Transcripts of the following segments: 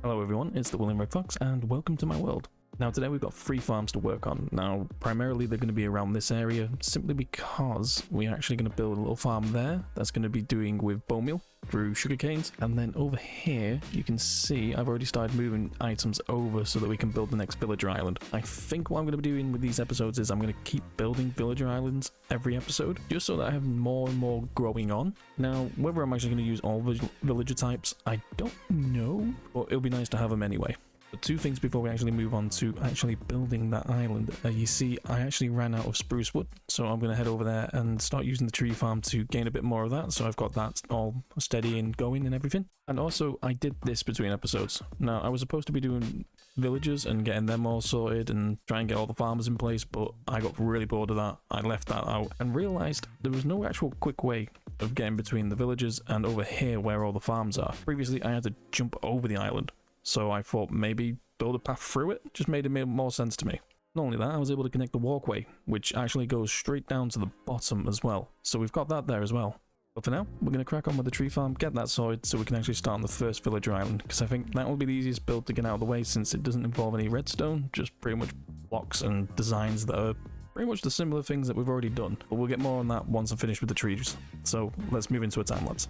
Hello everyone, it's the William Red Fox and welcome to my world. Now today we've got 3 farms to work on. Now primarily they're going to be around this area simply because we're actually going to build a little farm there that's going to be doing with bone meal through sugar canes, and then over here you can see I've already started moving items over so that we can build the next villager island. I think what I'm going to be doing with these episodes is I'm going to keep building villager islands every episode just so that I have more and more growing on. Now whether I'm actually going to use all villager types I don't know, but it'll be nice to have them anyway. But 2 things before we actually move on to actually building that island. You see, I actually ran out of spruce wood, so I'm going to head over there and start using the tree farm to gain a bit more of that, so I've got that all steady and going and everything. And also, I did this between episodes. Now, I was supposed to be doing villagers and getting them all sorted and try and get all the farmers in place, but I got really bored of that. I left that out and realised there was no actual quick way of getting between the villagers and over here where all the farms are. Previously, I had to jump over the island. So I thought maybe build a path through it, just made more sense to me. Not only that, I was able to connect the walkway, which actually goes straight down to the bottom as well. So we've got that there as well. But for now, we're going to crack on with the tree farm, get that sorted so we can actually start on the first villager island, because I think that will be the easiest build to get out of the way since it doesn't involve any redstone, just pretty much blocks and designs that are pretty much the similar things that we've already done. But we'll get more on that once I'm finished with the trees. So let's move into a time lapse.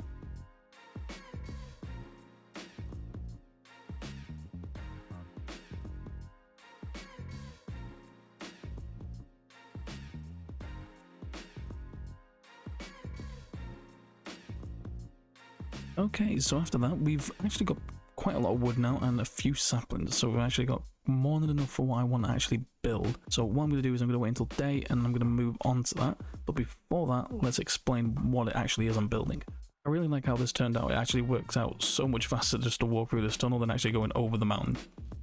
Okay, so after that, we've actually got quite a lot of wood now and a few saplings, so we've actually got more than enough for what I want to actually build. So what I'm going to do is I'm going to wait until day and I'm going to move on to that, but before that, let's explain what it actually is I'm building. I really like how this turned out. It actually works out so much faster just to walk through this tunnel than actually going over the mountain.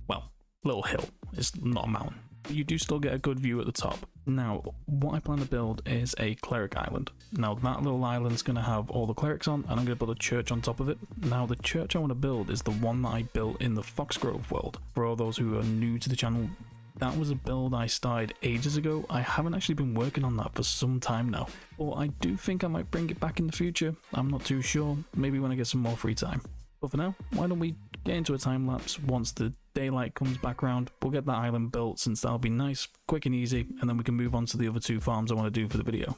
Well, little hill, it's not a mountain. You do still get a good view at the top. Now, what I plan to build is a cleric island. Now, that little island's going to have all the clerics on, and I'm going to build a church on top of it. Now, the church I want to build is the one that I built in the Foxgrove world. For all those who are new to the channel, that was a build I started ages ago. I haven't actually been working on that for some time now. But I do think I might bring it back in the future. I'm not too sure. Maybe when I get some more free time. But for now, why don't we get into a time lapse once the daylight comes back around. We'll get that island built since that'll be nice, quick and easy, and then we can move on to the other 2 farms I want to do for the video.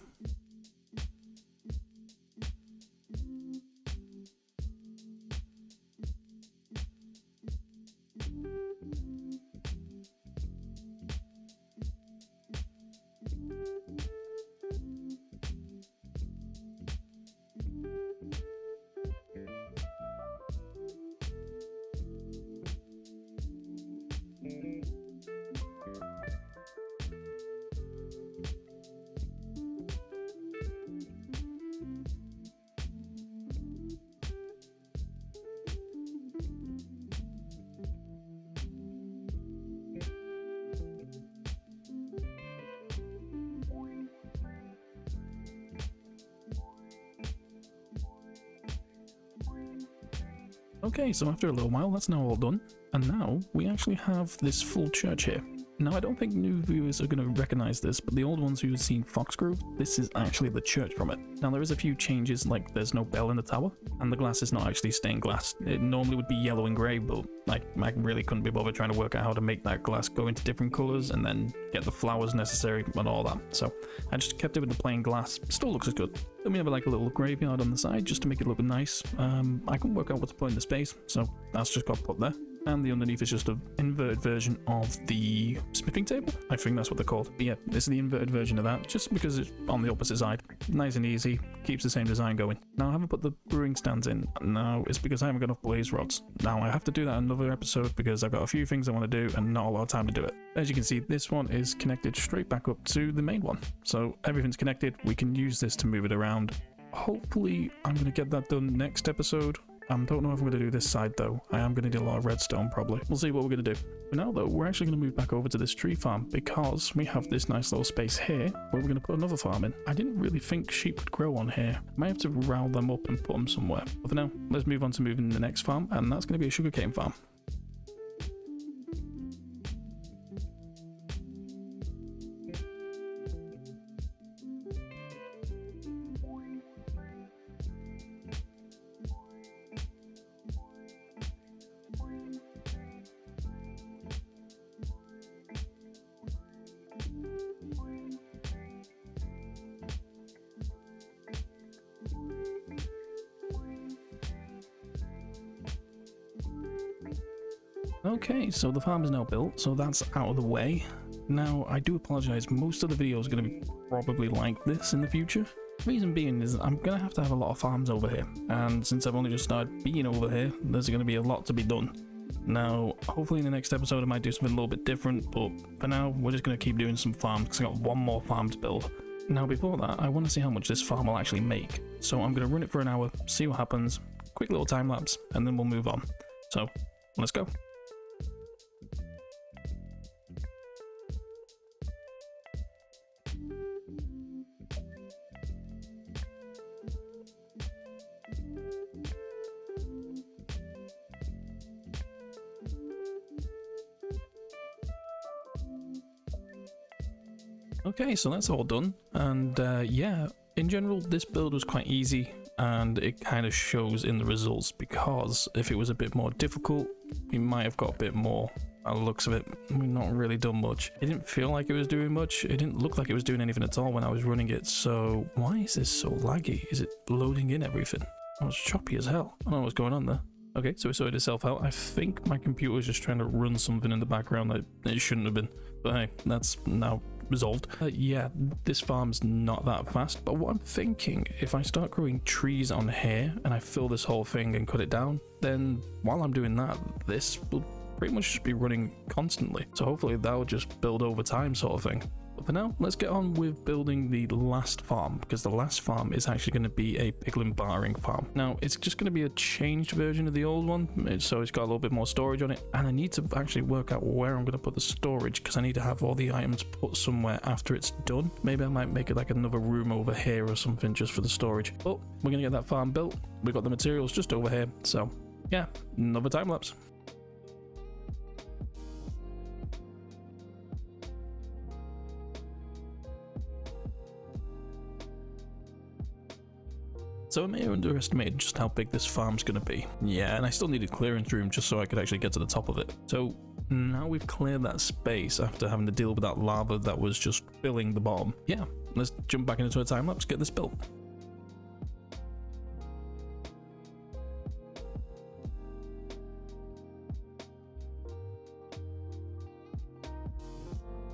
Okay, so after a little while, that's now all done. And now, we actually have this full church here. Now, I don't think new viewers are going to recognize this, but the old ones who have seen Foxgrove, this is actually the church from it. Now, there is a few changes, like there's no bell in the tower, and the glass is not actually stained glass. It normally would be yellow and grey, but I really couldn't be bothered trying to work out how to make that glass go into different colours and then get the flowers necessary and all that. So, I just kept it with the plain glass. Still looks good. Then we have like a little graveyard on the side just to make it look nice. I couldn't work out what to put in the space, so that's just got put there. And the underneath is just an inverted version of the smithing table. I think that's what they're called. But yeah, this is the inverted version of that, just because it's on the opposite side. Nice and easy, keeps the same design going. Now I haven't put the brewing stands in. Now it's because I haven't got enough blaze rods. Now I have to do that in another episode because I've got a few things I want to do and not a lot of time to do it. As you can see, this one is connected straight back up to the main one. So everything's connected. We can use this to move it around. Hopefully I'm going to get that done next episode. Don't know if I'm going to do this side though. I am going to do a lot of redstone probably. We'll see what we're going to do. For now though, we're actually going to move back over to this tree farm because we have this nice little space here where we're going to put another farm in. I didn't really think sheep would grow on here. I might have to round them up and put them somewhere. But for now, let's move on to moving the next farm, and that's going to be a sugarcane farm. Okay, so the farm is now built, so that's out of the way. Now, I do apologize, most of the videos are going to be probably like this in the future. Reason being is I'm going to have a lot of farms over here, and since I've only just started being over here, there's going to be a lot to be done. Now, hopefully in the next episode I might do something a little bit different, but for now, we're just going to keep doing some farms because I got one more farm to build. Now, before that, I want to see how much this farm will actually make. So I'm going to run it for an hour, see what happens, quick little time lapse, and then we'll move on. So, let's go. Okay, so that's all done, and yeah, in general this build was quite easy, and it kind of shows in the results, because if it was a bit more difficult, we might have got a bit more. By the looks of it, we've not really done much. It didn't feel like it was doing much, it didn't look like it was doing anything at all when I was running it, so why is this so laggy? Is it loading in everything? That was choppy as hell. I don't know what's going on there. Okay, so it sorted itself out. I think my computer was just trying to run something in the background that it shouldn't have been, but hey, that's now resolved. Yeah, this farm's not that fast, but what I'm thinking, if I start growing trees on here and I fill this whole thing and cut it down, then while I'm doing that, this will pretty much just be running constantly. So hopefully that'll just build over time sort of thing. But for now, let's get on with building the last farm, because the last farm is actually going to be a Piglin Bartering farm. Now, it's just going to be a changed version of the old one, so it's got a little bit more storage on it, and I need to actually work out where I'm going to put the storage, because I need to have all the items put somewhere after it's done. Maybe I might make it like another room over here or something just for the storage. But we're going to get that farm built. We've got the materials just over here, so yeah, another time lapse. So I may have underestimated just how big this farm's going to be. Yeah, and I still needed clearance room just so I could actually get to the top of it. So now we've cleared that space after having to deal with that lava that was just filling the bottom. Yeah, let's jump back into a time lapse, get this built.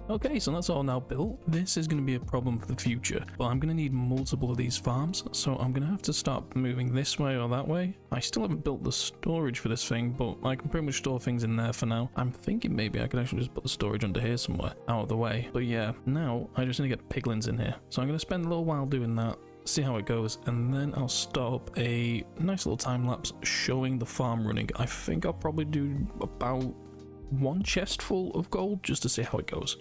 Okay, so that's all now built. This is going to be a problem for the future, but I'm going to need multiple of these farms, so I'm going to have to start moving this way or that way. I still haven't built the storage for this thing, but I can pretty much store things in there for now. I'm thinking maybe I could actually just put the storage under here somewhere, out of the way. But yeah, now I just need to get piglins in here. So I'm going to spend a little while doing that, see how it goes, and then I'll start up a nice little time lapse showing the farm running. I think I'll probably do about one chest full of gold just to see how it goes.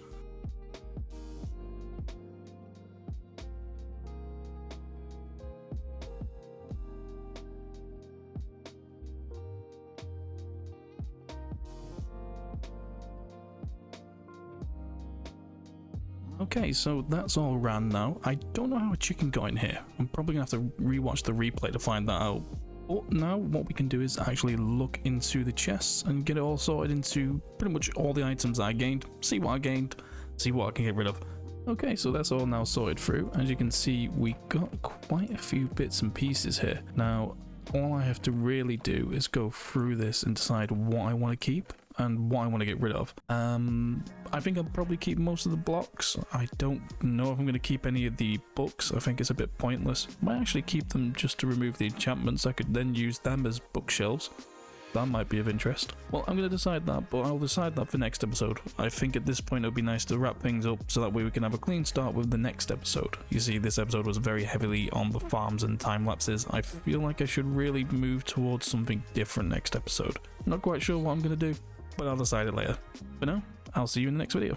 Okay, so that's all ran now. I don't know how a chicken got in here. I'm probably gonna have to rewatch the replay to find that out. But now what we can do is actually look into the chests and get it all sorted into pretty much all the items I gained, see what I gained, see what I can get rid of. Okay, so that's all now sorted through. As you can see, we got quite a few bits and pieces here. Now, all I have to really do is go through this and decide what I want to keep and what I want to get rid of. I think I'll probably keep most of the blocks. I don't know if I'm going to keep any of the books. I think it's a bit pointless. Might actually keep them just to remove the enchantments. I could then use them as bookshelves. That might be of interest. Well, I'm going to decide that, but I'll decide that for next episode. I think at this point it would be nice to wrap things up so that way we can have a clean start with the next episode. You see, this episode was very heavily on the farms and time lapses. I feel like I should really move towards something different next episode. Not quite sure what I'm going to do, but I'll decide it later. For now, I'll see you in the next video.